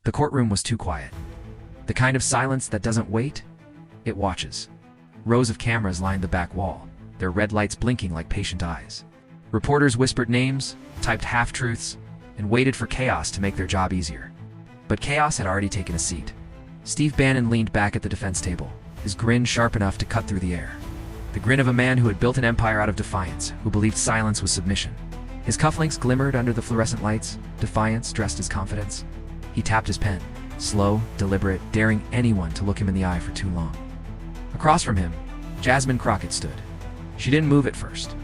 The courtroom was too quiet. The kind of silence that doesn't wait, it watches. Rows of cameras lined the back wall, their red lights blinking like patient eyes. Reporters whispered names, typed half-truths, and waited for chaos to make their job easier. But chaos had already taken a seat. Steve Bannon leaned back at the defense table, his grin sharp enough to cut through the air. The grin of a man who had built an empire out of defiance, who believed silence was submission. His cufflinks glimmered under the fluorescent lights, defiance dressed as confidence. He tapped his pen, slow, deliberate, daring anyone to look him in the eye for too long. Across from him, Jasmine Crockett stood. She didn't move at first.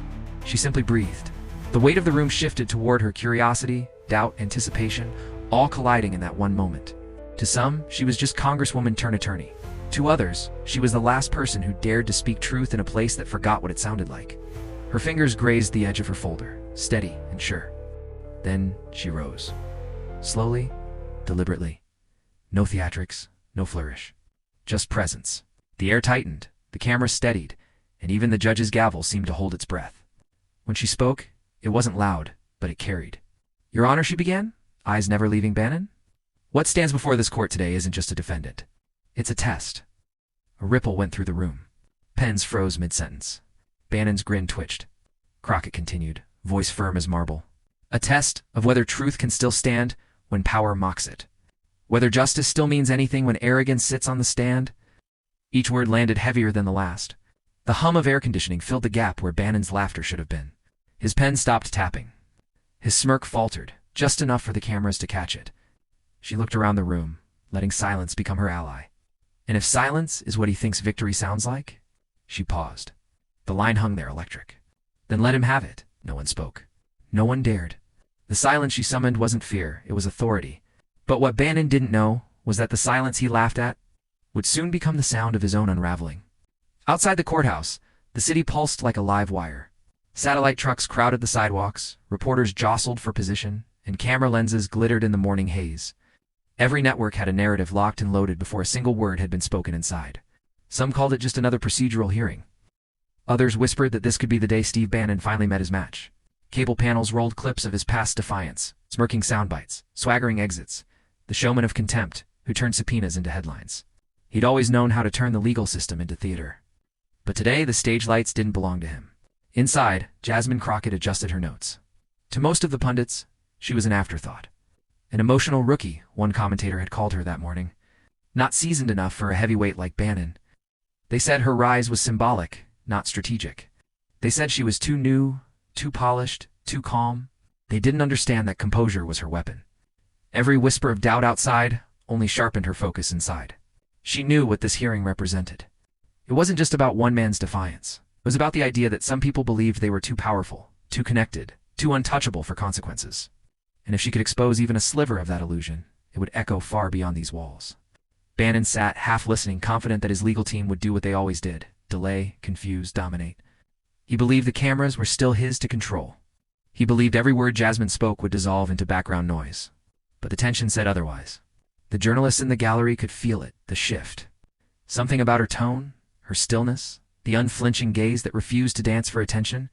She simply breathed. The weight of the room shifted toward her, curiosity, doubt, anticipation, all colliding in that one moment. To some, she was just Congresswoman turned attorney. To others, she was the last person who dared to speak truth in a place that forgot what it sounded like. Her fingers grazed the edge of her folder, steady and sure. Then she rose. Slowly, deliberately. No theatrics, no flourish. Just presence. The air tightened, the camera steadied, and even the judge's gavel seemed to hold its breath. When she spoke, it wasn't loud, but it carried. "Your Honor," she began, eyes never leaving Bannon. "What stands before this court today isn't just a defendant. It's a test." A ripple went through the room. Pens froze mid-sentence. Bannon's grin twitched. Crockett continued, voice firm as marble. "A test of whether truth can still stand when power mocks it. Whether justice still means anything when arrogance sits on the stand." Each word landed heavier than the last. The hum of air conditioning filled the gap where Bannon's laughter should have been. His pen stopped tapping. His smirk faltered, just enough for the cameras to catch it. She looked around the room, letting silence become her ally. And if silence is what he thinks victory sounds like? She paused. The line hung there electric. Then let him have it. No one spoke. No one dared. The silence she summoned wasn't fear, it was authority. But what Bannon didn't know was that the silence he laughed at would soon become the sound of his own unraveling. Outside the courthouse, the city pulsed like a live wire. Satellite trucks crowded the sidewalks, reporters jostled for position, and camera lenses glittered in the morning haze. Every network had a narrative locked and loaded before a single word had been spoken inside. Some called it just another procedural hearing. Others whispered that this could be the day Steve Bannon finally met his match. Cable panels rolled clips of his past defiance, smirking soundbites, swaggering exits, the showman of contempt who turned subpoenas into headlines. He'd always known how to turn the legal system into theater. But today the stage lights didn't belong to him. Inside, Jasmine Crockett adjusted her notes. To most of the pundits, she was an afterthought. An emotional rookie, one commentator had called her that morning. Not seasoned enough for a heavyweight like Bannon. They said her rise was symbolic, not strategic. They said she was too new, too polished, too calm. They didn't understand that composure was her weapon. Every whisper of doubt outside only sharpened her focus inside. She knew what this hearing represented. It wasn't just about one man's defiance. It was about the idea that some people believed they were too powerful, too connected, too untouchable for consequences. And if she could expose even a sliver of that illusion, it would echo far beyond these walls. Bannon sat, half listening, confident that his legal team would do what they always did: delay, confuse, dominate. He believed the cameras were still his to control. He believed every word Jasmine spoke would dissolve into background noise. But the tension said otherwise. The journalists in the gallery could feel it, the shift. Something about her tone, her stillness, the unflinching gaze that refused to dance for attention.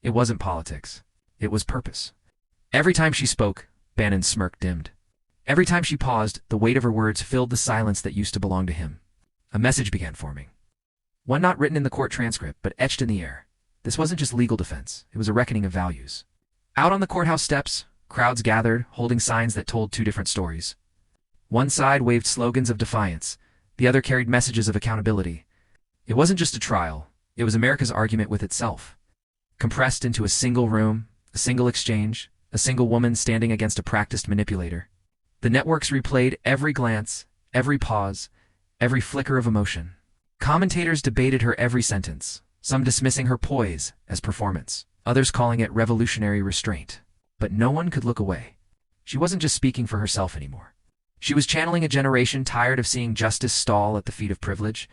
It wasn't politics. It was purpose. Every time she spoke, Bannon's smirk dimmed. Every time she paused, the weight of her words filled the silence that used to belong to him. A message began forming. One not written in the court transcript, but etched in the air. This wasn't just legal defense. It was a reckoning of values. Out on the courthouse steps, crowds gathered, holding signs that told two different stories. One side waved slogans of defiance. The other carried messages of accountability. It wasn't just a trial. It was America's argument with itself. Compressed into a single room, a single exchange, a single woman standing against a practiced manipulator. The networks replayed every glance, every pause, every flicker of emotion. Commentators debated her every sentence, some dismissing her poise as performance, others calling it revolutionary restraint. But no one could look away. She wasn't just speaking for herself anymore. She was channeling a generation tired of seeing justice stall at the feet of privilege.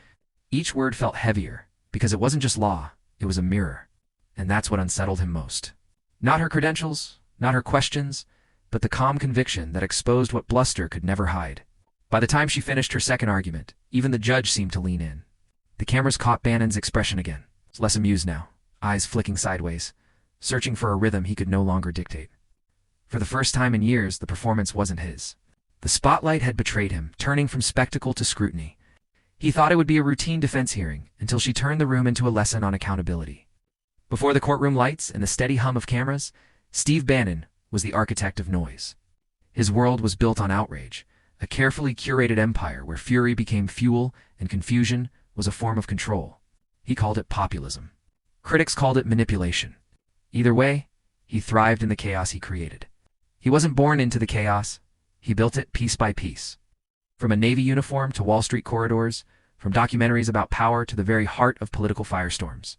Each word felt heavier, because it wasn't just law, it was a mirror. And that's what unsettled him most. Not her credentials, not her questions, but the calm conviction that exposed what bluster could never hide. By the time she finished her second argument, even the judge seemed to lean in. The cameras caught Bannon's expression again, less amused now, eyes flicking sideways, searching for a rhythm he could no longer dictate. For the first time in years, the performance wasn't his. The spotlight had betrayed him, turning from spectacle to scrutiny. He thought it would be a routine defense hearing until she turned the room into a lesson on accountability. Before the courtroom lights and the steady hum of cameras, Steve Bannon was the architect of noise. His world was built on outrage, a carefully curated empire where fury became fuel and confusion was a form of control. He called it populism. Critics called it manipulation. Either way, he thrived in the chaos he created. He wasn't born into the chaos, he built it piece by piece. From a Navy uniform to Wall Street corridors, from documentaries about power to the very heart of political firestorms.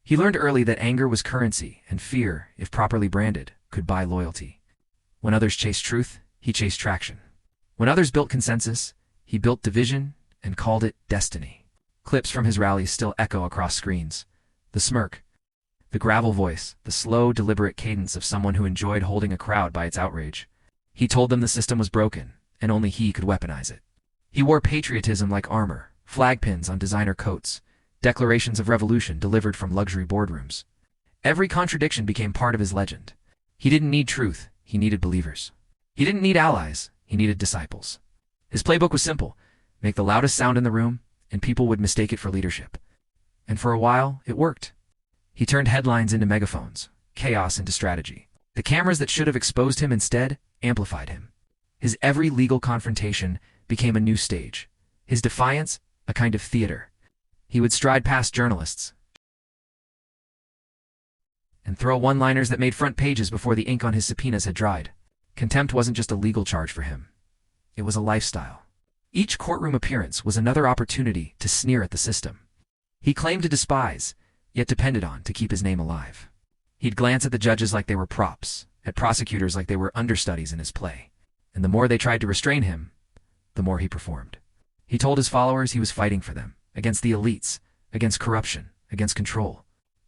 He learned early that anger was currency, and fear, if properly branded, could buy loyalty. When others chased truth, he chased traction. When others built consensus, he built division and called it destiny. Clips from his rallies still echo across screens. The smirk, the gravel voice, the slow, deliberate cadence of someone who enjoyed holding a crowd by its outrage. He told them the system was broken, and only he could weaponize it. He wore patriotism like armor, flag pins on designer coats, declarations of revolution delivered from luxury boardrooms. Every contradiction became part of his legend. He didn't need truth, he needed believers. He didn't need allies, he needed disciples. His playbook was simple: make the loudest sound in the room, and people would mistake it for leadership. And for a while, it worked. He turned headlines into megaphones, chaos into strategy. The cameras that should have exposed him instead amplified him. His every legal confrontation became a new stage. His defiance, a kind of theater. He would stride past journalists and throw one-liners that made front pages before the ink on his subpoenas had dried. Contempt wasn't just a legal charge for him. It was a lifestyle. Each courtroom appearance was another opportunity to sneer at the system. He claimed to despise, yet depended on to keep his name alive. He'd glance at the judges like they were props, at prosecutors like they were understudies in his play. And the more they tried to restrain him, the more he performed. He told his followers he was fighting for them, against the elites, against corruption, against control.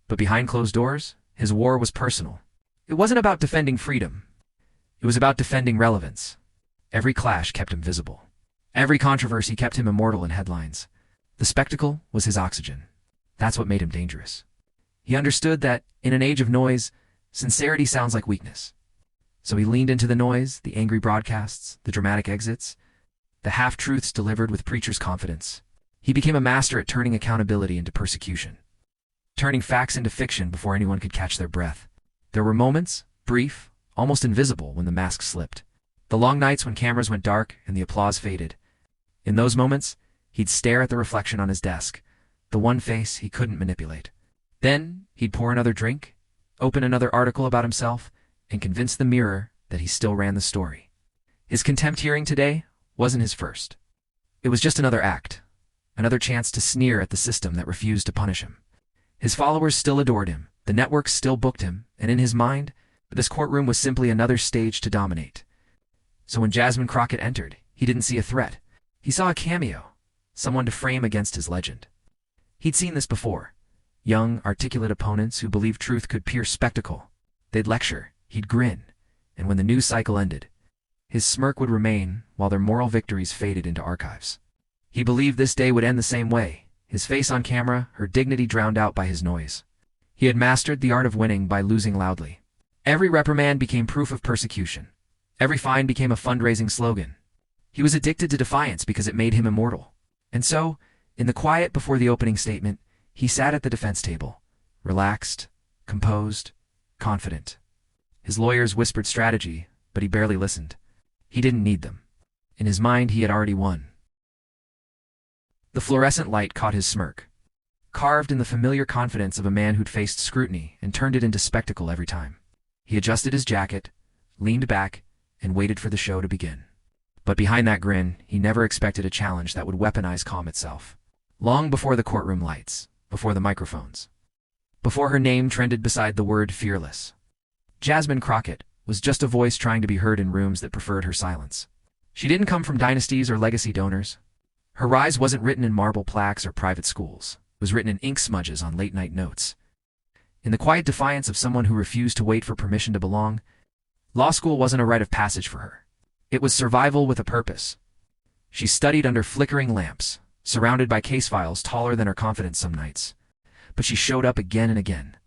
But behind closed doors, his war was personal. It wasn't about defending freedom. It was about defending relevance. Every clash kept him visible. Every controversy kept him immortal in headlines. The spectacle was his oxygen. That's what made him dangerous. He understood that, in an age of noise, sincerity sounds like weakness. So he leaned into the noise, the angry broadcasts, the dramatic exits, the half-truths delivered with preacher's confidence. He became a master at turning accountability into persecution, turning facts into fiction before anyone could catch their breath. There were moments, brief, almost invisible, when the mask slipped. The long nights when cameras went dark and the applause faded. In those moments, he'd stare at the reflection on his desk, the one face he couldn't manipulate. Then, he'd pour another drink, open another article about himself, and convince the mirror that he still ran the story. His contempt hearing today wasn't his first. It was just another act, another chance to sneer at the system that refused to punish him. His followers still adored him, the networks still booked him, and in his mind, this courtroom was simply another stage to dominate. So when Jasmine Crockett entered, he didn't see a threat. He saw a cameo, someone to frame against his legend. He'd seen this before. Young, articulate opponents who believed truth could pierce spectacle. They'd lecture, he'd grin, and when the news cycle ended, his smirk would remain while their moral victories faded into archives. He believed this day would end the same way, his face on camera, her dignity drowned out by his noise. He had mastered the art of winning by losing loudly. Every reprimand became proof of persecution. Every fine became a fundraising slogan. He was addicted to defiance because it made him immortal. And so, in the quiet before the opening statement, he sat at the defense table, relaxed, composed, confident. His lawyers whispered strategy, but he barely listened. He didn't need them. In his mind, he had already won. The fluorescent light caught his smirk, carved in the familiar confidence of a man who'd faced scrutiny and turned it into spectacle every time. He adjusted his jacket, leaned back, and waited for the show to begin. But behind that grin, he never expected a challenge that would weaponize calm itself. Long before the courtroom lights, before the microphones, before her name trended beside the word fearless, Jasmine Crockett was just a voice trying to be heard in rooms that preferred her silence. She didn't come from dynasties or legacy donors. Her rise wasn't written in marble plaques or private schools. It was written in ink smudges on late-night notes. In the quiet defiance of someone who refused to wait for permission to belong, law school wasn't a rite of passage for her. It was survival with a purpose. She studied under flickering lamps, surrounded by case files taller than her confidence some nights. But she showed up again and again.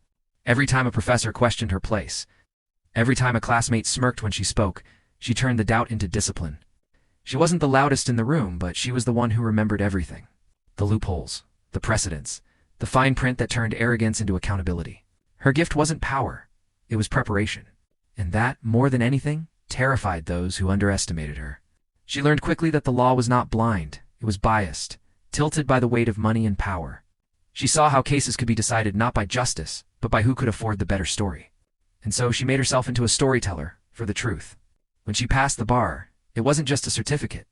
Every time a professor questioned her place, every time a classmate smirked when she spoke, she turned the doubt into discipline. She wasn't the loudest in the room, but she was the one who remembered everything. The loopholes, the precedents, the fine print that turned arrogance into accountability. Her gift wasn't power, it was preparation. And that, more than anything, terrified those who underestimated her. She learned quickly that the law was not blind, it was biased, tilted by the weight of money and power. She saw how cases could be decided not by justice, but by who could afford the better story. And so she made herself into a storyteller for the truth. When she passed the bar, it wasn't just a certificate.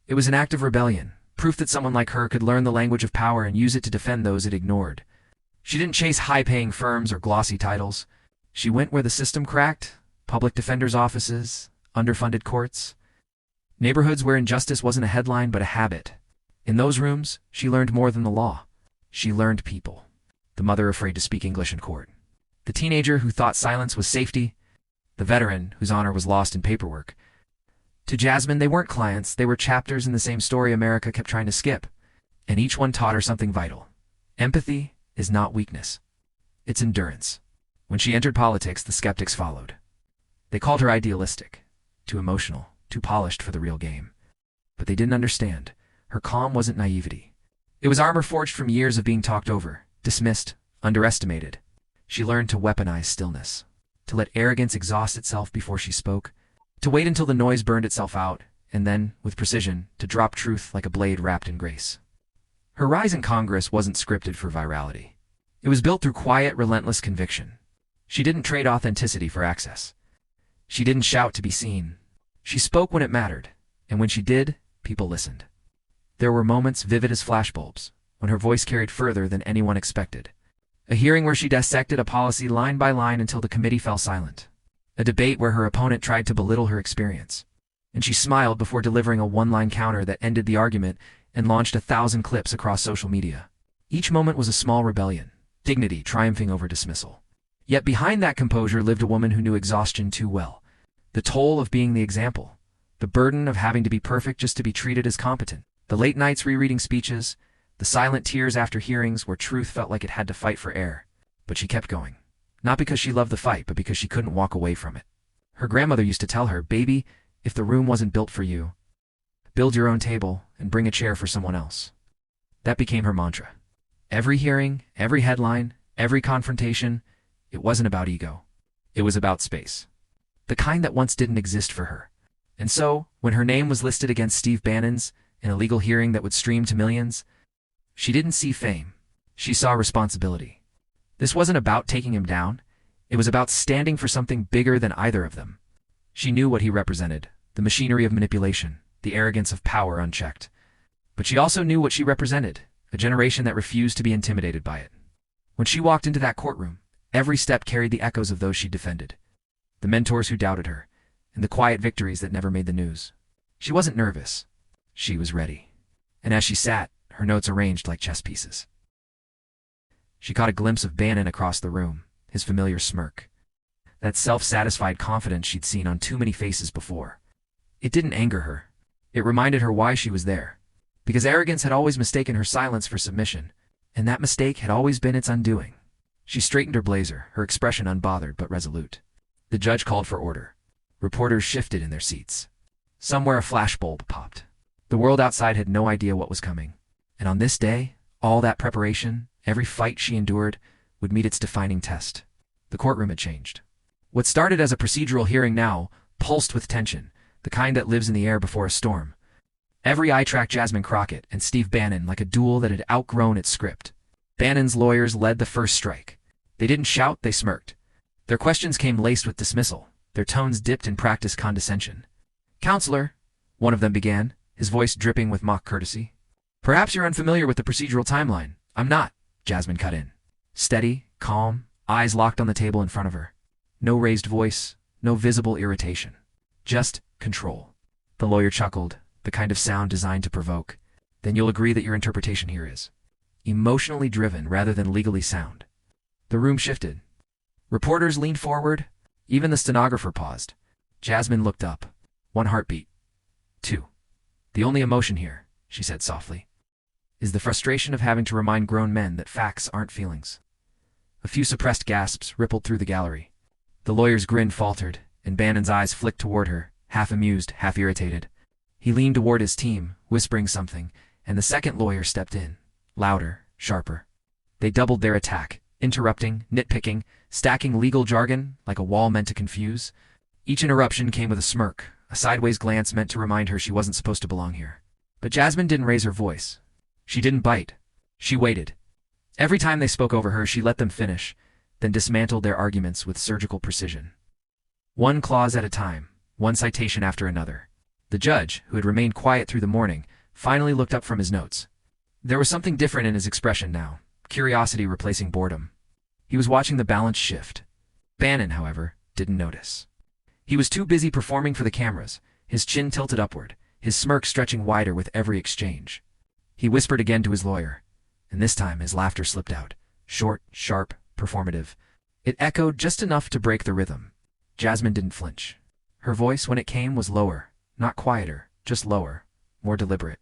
It was an act of rebellion, proof that someone like her could learn the language of power and use it to defend those it ignored. She didn't chase high-paying firms or glossy titles. She went where the system cracked, public defenders' offices, underfunded courts, neighborhoods where injustice wasn't a headline but a habit. In those rooms, she learned more than the law. She learned people. The mother afraid to speak English in court. The teenager who thought silence was safety. The veteran whose honor was lost in paperwork. To Jasmine, they weren't clients, they were chapters in the same story America kept trying to skip. And each one taught her something vital. Empathy is not weakness. It's endurance. When she entered politics, the skeptics followed. They called her idealistic, too emotional, too polished for the real game. But they didn't understand. Her calm wasn't naivety. It was armor forged from years of being talked over, dismissed, underestimated. She learned to weaponize stillness, to let arrogance exhaust itself before she spoke, to wait until the noise burned itself out, and then, with precision, to drop truth like a blade wrapped in grace. Her rise in Congress wasn't scripted for virality. It was built through quiet, relentless conviction. She didn't trade authenticity for access. She didn't shout to be seen. She spoke when it mattered, and when she did, people listened. There were moments vivid as flashbulbs, when her voice carried further than anyone expected. A hearing where she dissected a policy line by line until the committee fell silent. A debate where her opponent tried to belittle her experience. And she smiled before delivering a one-line counter that ended the argument and launched 1,000 clips across social media. Each moment was a small rebellion, dignity triumphing over dismissal. Yet behind that composure lived a woman who knew exhaustion too well. The toll of being the example. The burden of having to be perfect just to be treated as competent. The late nights rereading speeches, the silent tears after hearings where truth felt like it had to fight for air. But she kept going. Not because she loved the fight, but because she couldn't walk away from it. Her grandmother used to tell her, "Baby, if the room wasn't built for you, build your own table and bring a chair for someone else." That became her mantra. Every hearing, every headline, every confrontation, it wasn't about ego. It was about space. The kind that once didn't exist for her. And so, when her name was listed against Steve Bannon's, in a legal hearing that would stream to millions, she didn't see fame. She saw responsibility. This wasn't about taking him down. It was about standing for something bigger than either of them. She knew what he represented, the machinery of manipulation, the arrogance of power unchecked. But she also knew what she represented, a generation that refused to be intimidated by it. When she walked into that courtroom, every step carried the echoes of those she defended. The mentors who doubted her, and the quiet victories that never made the news. She wasn't nervous. She was ready. And as she sat, her notes arranged like chess pieces. She caught a glimpse of Bannon across the room, his familiar smirk. That self-satisfied confidence she'd seen on too many faces before. It didn't anger her. It reminded her why she was there. Because arrogance had always mistaken her silence for submission, and that mistake had always been its undoing. She straightened her blazer, her expression unbothered but resolute. The judge called for order. Reporters shifted in their seats. Somewhere a flashbulb popped. The world outside had no idea what was coming. And on this day, all that preparation, every fight she endured, would meet its defining test. The courtroom had changed. What started as a procedural hearing now pulsed with tension, the kind that lives in the air before a storm. Every eye tracked Jasmine Crockett and Steve Bannon like a duel that had outgrown its script. Bannon's lawyers led the first strike. They didn't shout, they smirked. Their questions came laced with dismissal, their tones dipped in practiced condescension. "Counselor," one of them began, his voice dripping with mock courtesy. "Perhaps you're unfamiliar with the procedural timeline." "I'm not," Jasmine cut in. Steady, calm, eyes locked on the table in front of her. No raised voice, no visible irritation. Just control. The lawyer chuckled, the kind of sound designed to provoke. "Then you'll agree that your interpretation here is emotionally driven rather than legally sound." The room shifted. Reporters leaned forward. Even the stenographer paused. Jasmine looked up. One heartbeat. Two. "The only emotion here," she said softly, "is the frustration of having to remind grown men that facts aren't feelings." A few suppressed gasps rippled through the gallery. The lawyer's grin faltered, and Bannon's eyes flicked toward her, half amused, half irritated. He leaned toward his team, whispering something, and the second lawyer stepped in. Louder, sharper. They doubled their attack, interrupting, nitpicking, stacking legal jargon like a wall meant to confuse. Each interruption came with a smirk, a sideways glance meant to remind her she wasn't supposed to belong here. But Jasmine didn't raise her voice. She didn't bite. She waited. Every time they spoke over her, she let them finish, then dismantled their arguments with surgical precision. One clause at a time, one citation after another. The judge, who had remained quiet through the morning, finally looked up from his notes. There was something different in his expression now, curiosity replacing boredom. He was watching the balance shift. Bannon, however, didn't notice. He was too busy performing for the cameras, his chin tilted upward, his smirk stretching wider with every exchange. He whispered again to his lawyer, and this time his laughter slipped out, short, sharp, performative. It echoed just enough to break the rhythm. Jasmine didn't flinch. Her voice, when it came, was lower, not quieter, just lower, more deliberate.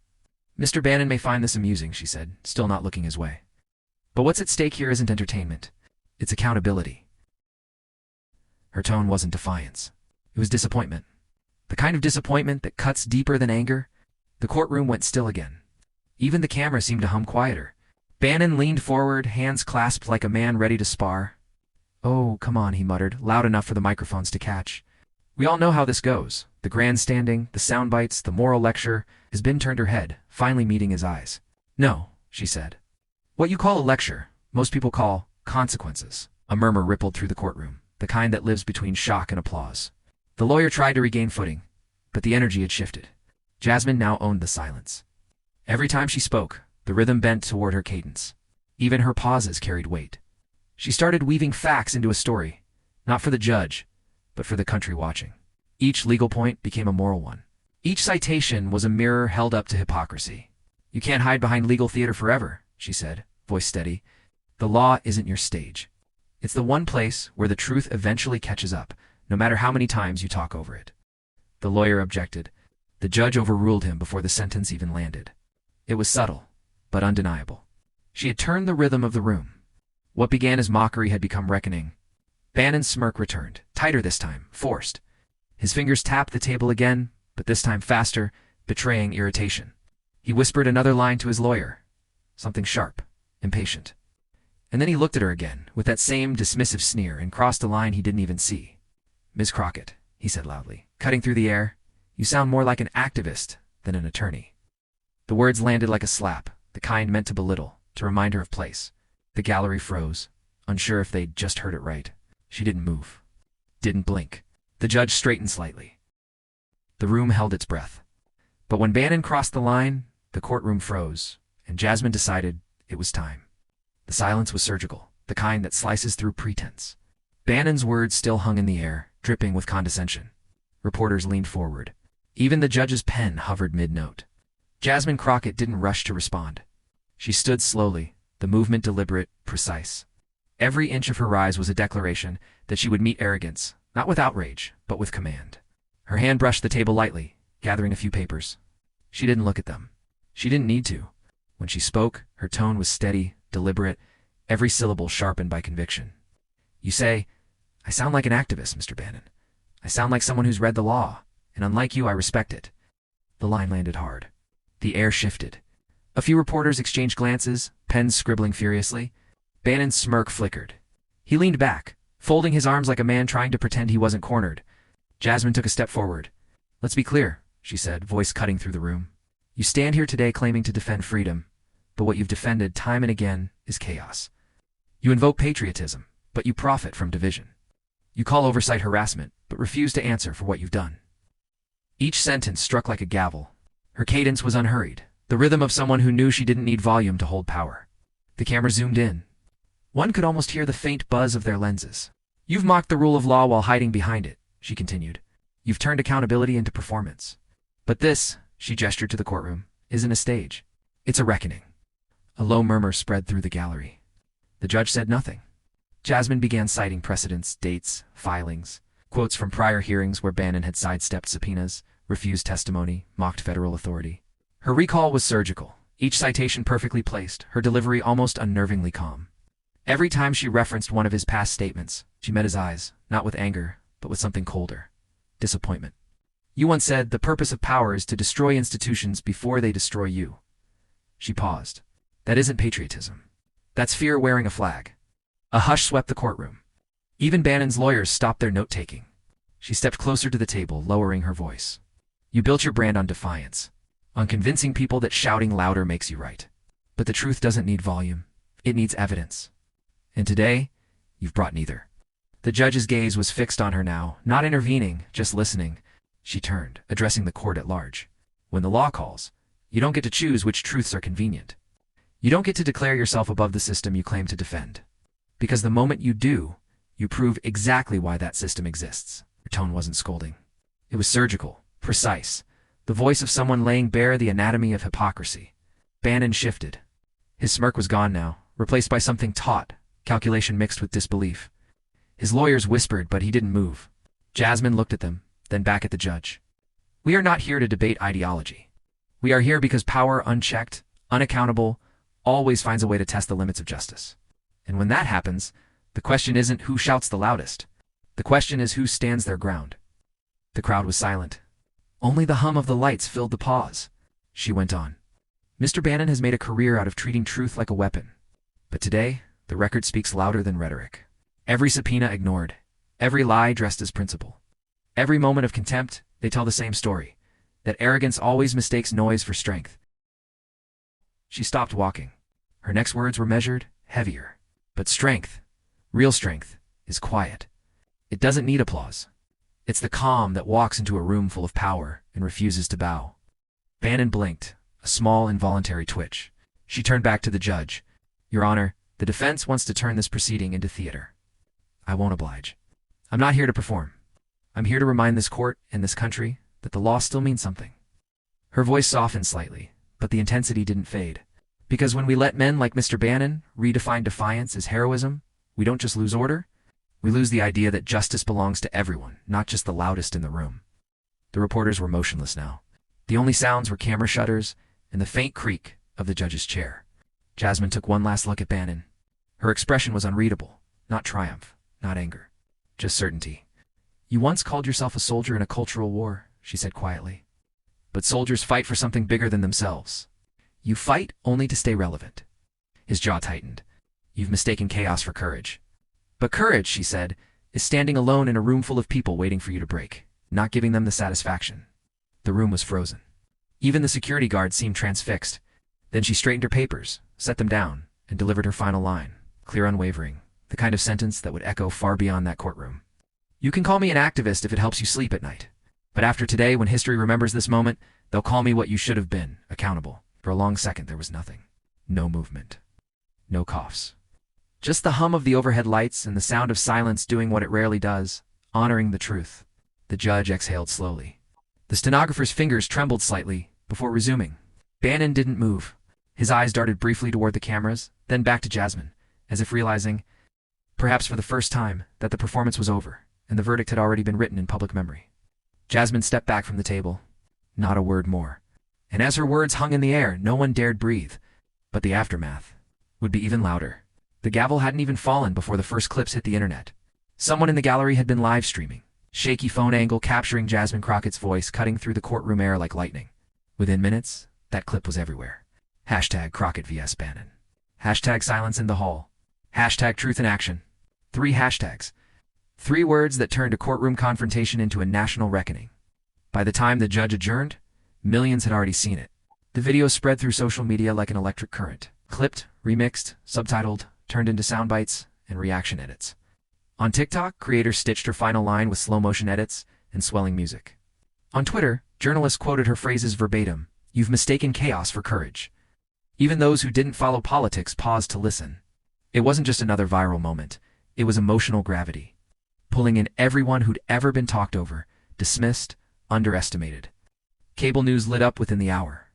Mr. Bannon may find this amusing, she said, still not looking his way. But what's at stake here isn't entertainment. It's accountability. Her tone wasn't defiance. It was disappointment. The kind of disappointment that cuts deeper than anger. The courtroom went still again. Even the camera seemed to hum quieter. Bannon leaned forward, hands clasped like a man ready to spar. "Oh, come on," he muttered, loud enough for the microphones to catch. "We all know how this goes. The grandstanding, the sound bites, the moral lecture." His bin turned her head, finally meeting his eyes. "No," she said. "What you call a lecture, most people call consequences." A murmur rippled through the courtroom, the kind that lives between shock and applause. The lawyer tried to regain footing, but the energy had shifted. Jasmine now owned the silence. Every time she spoke, the rhythm bent toward her cadence. Even her pauses carried weight. She started weaving facts into a story, not for the judge, but for the country watching. Each legal point became a moral one. Each citation was a mirror held up to hypocrisy. "You can't hide behind legal theater forever," she said, voice steady. "The law isn't your stage. It's the one place where the truth eventually catches up, no matter how many times you talk over it." The lawyer objected. The judge overruled him before the sentence even landed. It was subtle, but undeniable. She had turned the rhythm of the room. What began as mockery had become reckoning. Bannon's smirk returned, tighter this time, forced. His fingers tapped the table again, but this time faster, betraying irritation. He whispered another line to his lawyer, something sharp, impatient. And then he looked at her again, with that same dismissive sneer, and crossed a line he didn't even see. "Ms. Crockett," he said loudly, cutting through the air, "you sound more like an activist than an attorney." The words landed like a slap, the kind meant to belittle, to remind her of place. The gallery froze, unsure if they'd just heard it right. She didn't move. Didn't blink. The judge straightened slightly. The room held its breath. But when Bannon crossed the line, the courtroom froze, and Jasmine decided it was time. The silence was surgical, the kind that slices through pretense. Bannon's words still hung in the air, dripping with condescension. Reporters leaned forward. Even the judge's pen hovered mid-note. Jasmine Crockett didn't rush to respond. She stood slowly, the movement deliberate, precise. Every inch of her rise was a declaration that she would meet arrogance, not with outrage, but with command. Her hand brushed the table lightly, gathering a few papers. She didn't look at them. She didn't need to. When she spoke, her tone was steady, deliberate, every syllable sharpened by conviction. "You say, I sound like an activist, Mr. Bannon. I sound like someone who's read the law, and unlike you, I respect it." The line landed hard. The air shifted. A few reporters exchanged glances, pens scribbling furiously. Bannon's smirk flickered. He leaned back, folding his arms like a man trying to pretend he wasn't cornered. Jasmine took a step forward. "Let's be clear," she said, voice cutting through the room. "You stand here today claiming to defend freedom, but what you've defended time and again is chaos. You invoke patriotism, but you profit from division. You call oversight harassment, but refuse to answer for what you've done." Each sentence struck like a gavel. Her cadence was unhurried, the rhythm of someone who knew she didn't need volume to hold power. The camera zoomed in. One could almost hear the faint buzz of their lenses. "You've mocked the rule of law while hiding behind it," she continued. "You've turned accountability into performance. But this," she gestured to the courtroom, "isn't a stage. It's a reckoning." A low murmur spread through the gallery. The judge said nothing. Jasmine began citing precedents, dates, filings, quotes from prior hearings where Bannon had sidestepped subpoenas, refused testimony, mocked federal authority. Her recall was surgical, each citation perfectly placed, her delivery almost unnervingly calm. Every time she referenced one of his past statements, she met his eyes, not with anger, but with something colder. Disappointment. You once said the purpose of power is to destroy institutions before they destroy you. She paused. That isn't patriotism. That's fear wearing a flag. A hush swept the courtroom. Even Bannon's lawyers stopped their note-taking. She stepped closer to the table, lowering her voice. You built your brand on defiance, on convincing people that shouting louder makes you right. But the truth doesn't need volume. It needs evidence. And today, you've brought neither. The judge's gaze was fixed on her now, not intervening, just listening. She turned, addressing the court at large. When the law calls, you don't get to choose which truths are convenient. You don't get to declare yourself above the system you claim to defend. Because the moment you do, you prove exactly why that system exists. Her tone wasn't scolding. It was surgical, precise, the voice of someone laying bare the anatomy of hypocrisy. Bannon shifted. His smirk was gone now, replaced by something taut, calculation mixed with disbelief. His lawyers whispered, but he didn't move. Jasmine looked at them, then back at the judge. We are not here to debate ideology. We are here because power, unchecked, unaccountable, always finds a way to test the limits of justice. And when that happens, the question isn't who shouts the loudest. The question is who stands their ground. The crowd was silent. Only the hum of the lights filled the pause. She went on. Mr. Bannon has made a career out of treating truth like a weapon. But today, the record speaks louder than rhetoric. Every subpoena ignored. Every lie dressed as principle. Every moment of contempt, they tell the same story. That arrogance always mistakes noise for strength. She stopped walking. Her next words were measured, heavier. But strength, real strength, is quiet. It doesn't need applause. It's the calm that walks into a room full of power and refuses to bow. Bannon blinked, a small involuntary twitch. She turned back to the judge. Your Honor, the defense wants to turn this proceeding into theater. I won't oblige. I'm not here to perform. I'm here to remind this court and this country that the law still means something. Her voice softened slightly, but the intensity didn't fade. Because when we let men like Mr. Bannon redefine defiance as heroism, we don't just lose order, we lose the idea that justice belongs to everyone, not just the loudest in the room. The reporters were motionless now. The only sounds were camera shutters and the faint creak of the judge's chair. Jasmine took one last look at Bannon. Her expression was unreadable, not triumph, not anger, just certainty. You once called yourself a soldier in a cultural war, she said quietly. But soldiers fight for something bigger than themselves. You fight only to stay relevant. His jaw tightened. You've mistaken chaos for courage. But courage, she said, is standing alone in a room full of people waiting for you to break, not giving them the satisfaction. The room was frozen. Even the security guard seemed transfixed. Then she straightened her papers, set them down, and delivered her final line, clear, unwavering, the kind of sentence that would echo far beyond that courtroom. You can call me an activist if it helps you sleep at night. But after today, when history remembers this moment, they'll call me what you should have been, accountable. For a long second, there was nothing. No movement. No coughs. Just the hum of the overhead lights and the sound of silence doing what it rarely does, honoring the truth. The judge exhaled slowly. The stenographer's fingers trembled slightly before resuming. Bannon didn't move. His eyes darted briefly toward the cameras, then back to Jasmine, as if realizing, perhaps for the first time, that the performance was over, and the verdict had already been written in public memory. Jasmine stepped back from the table. Not a word more. And as her words hung in the air, no one dared breathe. But the aftermath would be even louder. The gavel hadn't even fallen before the first clips hit the internet. Someone in the gallery had been live streaming. Shaky phone angle capturing Jasmine Crockett's voice cutting through the courtroom air like lightning. Within minutes, that clip was everywhere. Hashtag Crockett vs. Bannon. Hashtag silence in the hall. Hashtag truth in action. 3 hashtags. 3 words that turned a courtroom confrontation into a national reckoning. By the time the judge adjourned, millions had already seen it. The video spread through social media like an electric current. Clipped, remixed, subtitled, turned into sound bites and reaction edits. On TikTok, creators stitched her final line with slow-motion edits and swelling music. On Twitter, journalists quoted her phrases verbatim, "You've mistaken chaos for courage." Even those who didn't follow politics paused to listen. It wasn't just another viral moment. It was emotional gravity, pulling in everyone who'd ever been talked over, dismissed, underestimated. Cable news lit up within the hour.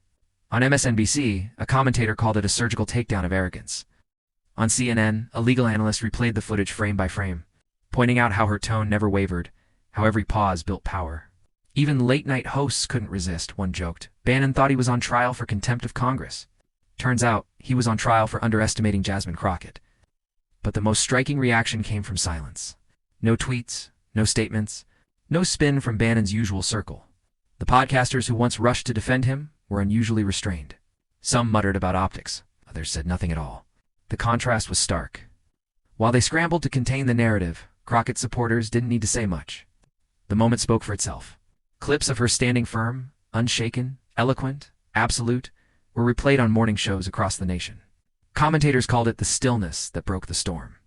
On MSNBC, a commentator called it a surgical takedown of arrogance. On CNN, a legal analyst replayed the footage frame by frame, pointing out how her tone never wavered, how every pause built power. Even late-night hosts couldn't resist, one joked. Bannon thought he was on trial for contempt of Congress. Turns out, he was on trial for underestimating Jasmine Crockett. But the most striking reaction came from silence. No tweets, no statements, no spin from Bannon's usual circle. The podcasters who once rushed to defend him were unusually restrained. Some muttered about optics, others said nothing at all. The contrast was stark. While they scrambled to contain the narrative, Crockett supporters didn't need to say much. The moment spoke for itself. Clips of her standing firm, unshaken, eloquent, absolute, were replayed on morning shows across the nation. Commentators called it the stillness that broke the storm.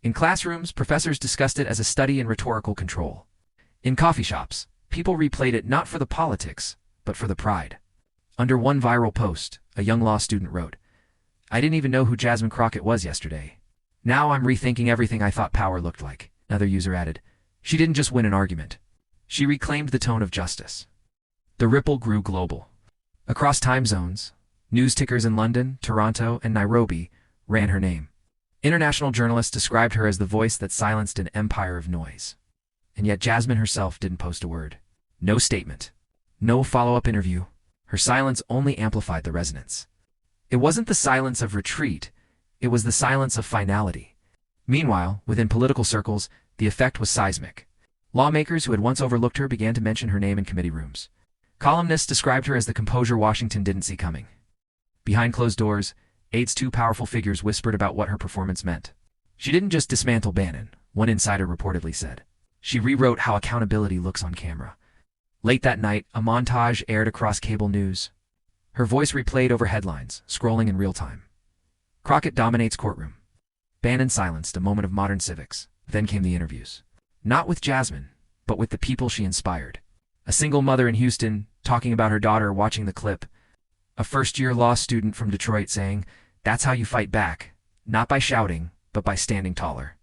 In classrooms, professors discussed it as a study in rhetorical control. In coffee shops, people replayed it not for the politics, but for the pride. Under one viral post, a young law student wrote, "I didn't even know who Jasmine Crockett was yesterday. Now I'm rethinking everything I thought power looked like." Another user added, "She didn't just win an argument. She reclaimed the tone of justice." The ripple grew global. Across time zones, news tickers in London, Toronto, and Nairobi ran her name. International journalists described her as the voice that silenced an empire of noise. And yet Jasmine herself didn't post a word. No statement. No follow-up interview. Her silence only amplified the resonance. It wasn't the silence of retreat, it was the silence of finality. Meanwhile, within political circles, the effect was seismic. Lawmakers who had once overlooked her began to mention her name in committee rooms. Columnists described her as the composure Washington didn't see coming. Behind closed doors, aides two powerful figures whispered about what her performance meant. She didn't just dismantle Bannon, one insider reportedly said. She rewrote how accountability looks on camera. Late that night, a montage aired across cable news. Her voice replayed over headlines, scrolling in real time. Crockett dominates courtroom. Bannon silenced, a moment of modern civics. Then came the interviews. Not with Jasmine, but with the people she inspired. A single mother in Houston talking about her daughter watching the clip. A first-year law student from Detroit saying, "That's how you fight back, not by shouting, but by standing taller."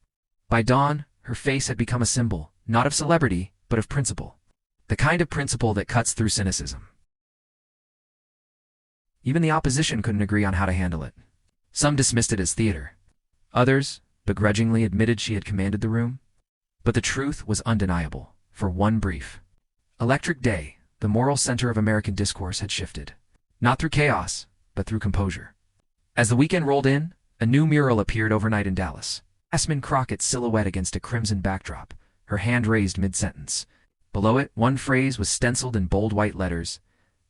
By dawn, her face had become a symbol, not of celebrity, but of principle. The kind of principle that cuts through cynicism. Even the opposition couldn't agree on how to handle it. Some dismissed it as theater. Others begrudgingly admitted she had commanded the room. But the truth was undeniable. For one brief, electric day, the moral center of American discourse had shifted. Not through chaos, but through composure. As the weekend rolled in, a new mural appeared overnight in Dallas. Jasmine Crockett's silhouette against a crimson backdrop, her hand raised mid-sentence. Below it, one phrase was stenciled in bold white letters.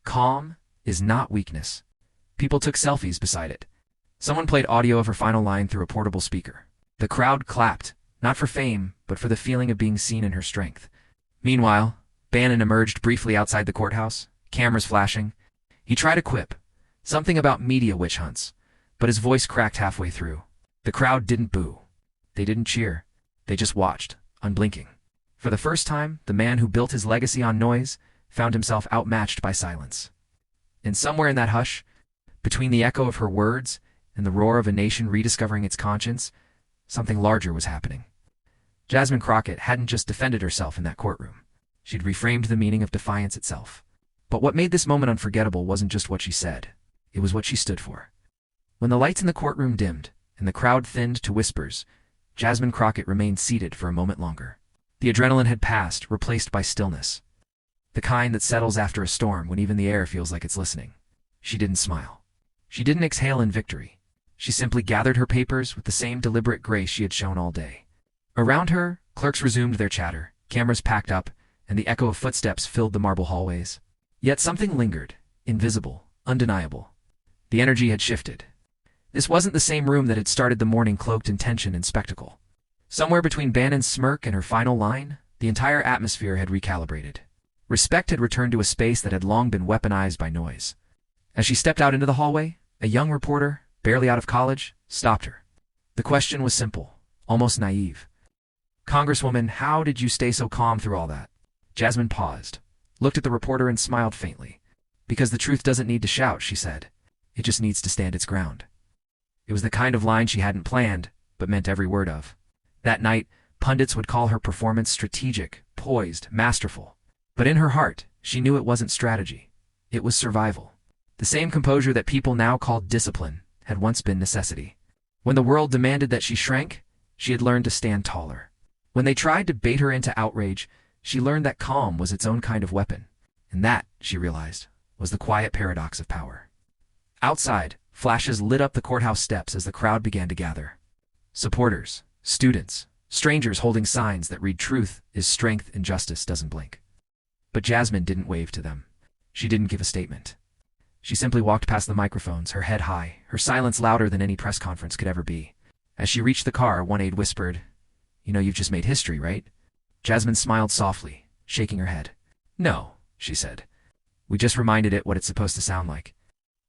"Calm is not weakness." People took selfies beside it. Someone played audio of her final line through a portable speaker. The crowd clapped, not for fame, but for the feeling of being seen in her strength. Meanwhile, Bannon emerged briefly outside the courthouse, cameras flashing. He tried a quip, something about media witch hunts, but his voice cracked halfway through. The crowd didn't boo. They didn't cheer. They just watched, unblinking. For the first time, the man who built his legacy on noise found himself outmatched by silence. And somewhere in that hush, between the echo of her words and the roar of a nation rediscovering its conscience, something larger was happening. Jasmine Crockett hadn't just defended herself in that courtroom. She'd reframed the meaning of defiance itself. But what made this moment unforgettable wasn't just what she said. It was what she stood for. When the lights in the courtroom dimmed and the crowd thinned to whispers, Jasmine Crockett remained seated for a moment longer. The adrenaline had passed, replaced by stillness. The kind that settles after a storm when even the air feels like it's listening. She didn't smile. She didn't exhale in victory. She simply gathered her papers with the same deliberate grace she had shown all day. Around her, clerks resumed their chatter, cameras packed up, and the echo of footsteps filled the marble hallways. Yet something lingered, invisible, undeniable. The energy had shifted. This wasn't the same room that had started the morning cloaked in tension and spectacle. Somewhere between Bannon's smirk and her final line, the entire atmosphere had recalibrated. Respect had returned to a space that had long been weaponized by noise. As she stepped out into the hallway, a young reporter, barely out of college, stopped her. The question was simple, almost naive. "Congresswoman, how did you stay so calm through all that?" Jasmine paused, looked at the reporter and smiled faintly. "Because the truth doesn't need to shout," she said. "It just needs to stand its ground." It was the kind of line she hadn't planned, but meant every word of. That night, pundits would call her performance strategic, poised, masterful. But in her heart, she knew it wasn't strategy. It was survival. The same composure that people now called discipline had once been necessity. When the world demanded that she shrank, she had learned to stand taller. When they tried to bait her into outrage, she learned that calm was its own kind of weapon. And that, she realized, was the quiet paradox of power. Outside, flashes lit up the courthouse steps as the crowd began to gather. Supporters, students, strangers holding signs that read "Truth is strength and justice doesn't blink." But Jasmine didn't wave to them. She didn't give a statement. She simply walked past the microphones, her head high, her silence louder than any press conference could ever be. As she reached the car, one aide whispered, "You know, you've just made history, right?" Jasmine smiled softly, shaking her head. "No," she said. "We just reminded it what it's supposed to sound like."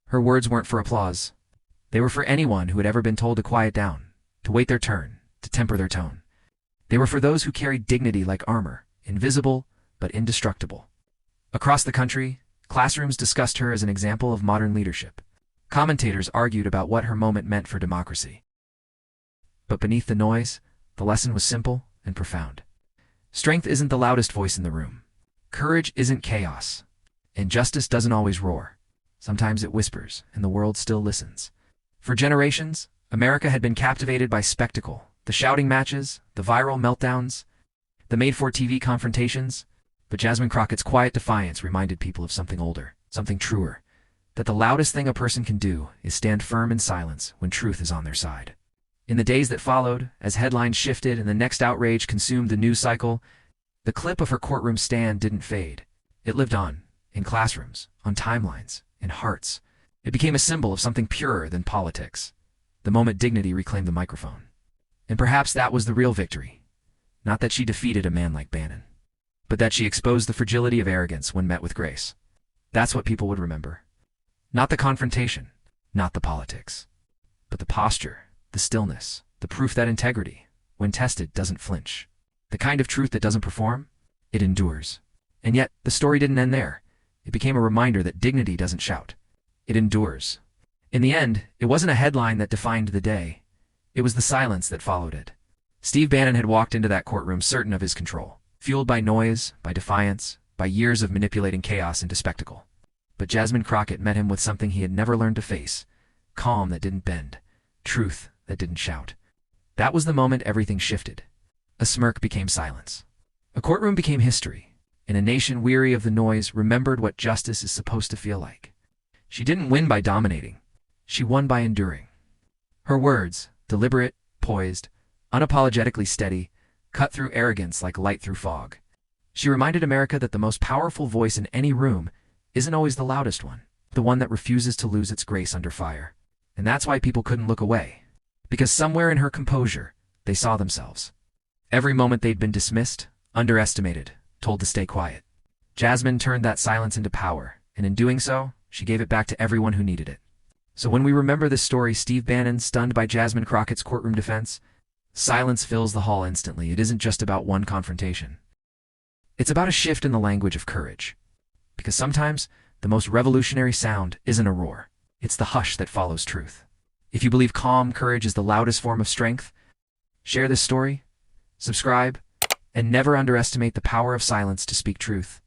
Her words weren't for applause. They were for anyone who had ever been told to quiet down, to wait their turn, to temper their tone. They were for those who carried dignity like armor, invisible but indestructible. Across the country, classrooms discussed her as an example of modern leadership. Commentators argued about what her moment meant for democracy. But beneath the noise, the lesson was simple and profound. Strength isn't the loudest voice in the room. Courage isn't chaos. And justice doesn't always roar. Sometimes it whispers, and the world still listens. For generations, America had been captivated by spectacle, the shouting matches, the viral meltdowns, the made-for-TV confrontations. But Jasmine Crockett's quiet defiance reminded people of something older, something truer, that the loudest thing a person can do is stand firm in silence when truth is on their side. In the days that followed, as headlines shifted and the next outrage consumed the news cycle, the clip of her courtroom stand didn't fade. It lived on, in classrooms, on timelines, in hearts. It became a symbol of something purer than politics, the moment dignity reclaimed the microphone. And perhaps that was the real victory. Not that she defeated a man like Bannon, but that she exposed the fragility of arrogance when met with grace. That's what people would remember. Not the confrontation, not the politics, but the posture, the stillness, the proof that integrity, when tested, doesn't flinch. The kind of truth that doesn't perform, it endures. And yet, the story didn't end there. It became a reminder that dignity doesn't shout. It endures. In the end, it wasn't a headline that defined the day. It was the silence that followed it. Steve Bannon had walked into that courtroom certain of his control, fueled by noise, by defiance, by years of manipulating chaos into spectacle. But Jasmine Crockett met him with something he had never learned to face: calm that didn't bend, truth that didn't shout. That was the moment everything shifted. A smirk became silence. A courtroom became history, and a nation weary of the noise remembered what justice is supposed to feel like. She didn't win by dominating. She won by enduring. Her words, deliberate, poised, unapologetically steady, cut through arrogance like light through fog. She reminded America that the most powerful voice in any room isn't always the loudest one, the one that refuses to lose its grace under fire. And that's why people couldn't look away. Because somewhere in her composure, they saw themselves. Every moment they'd been dismissed, underestimated, told to stay quiet. Jasmine turned that silence into power, and in doing so, she gave it back to everyone who needed it. So when we remember this story, Steve Bannon stunned by Jasmine Crockett's courtroom defense, silence fills the hall instantly. It isn't just about one confrontation. It's about a shift in the language of courage. Because sometimes, the most revolutionary sound isn't a roar. It's the hush that follows truth. If you believe calm courage is the loudest form of strength, share this story, subscribe, and never underestimate the power of silence to speak truth.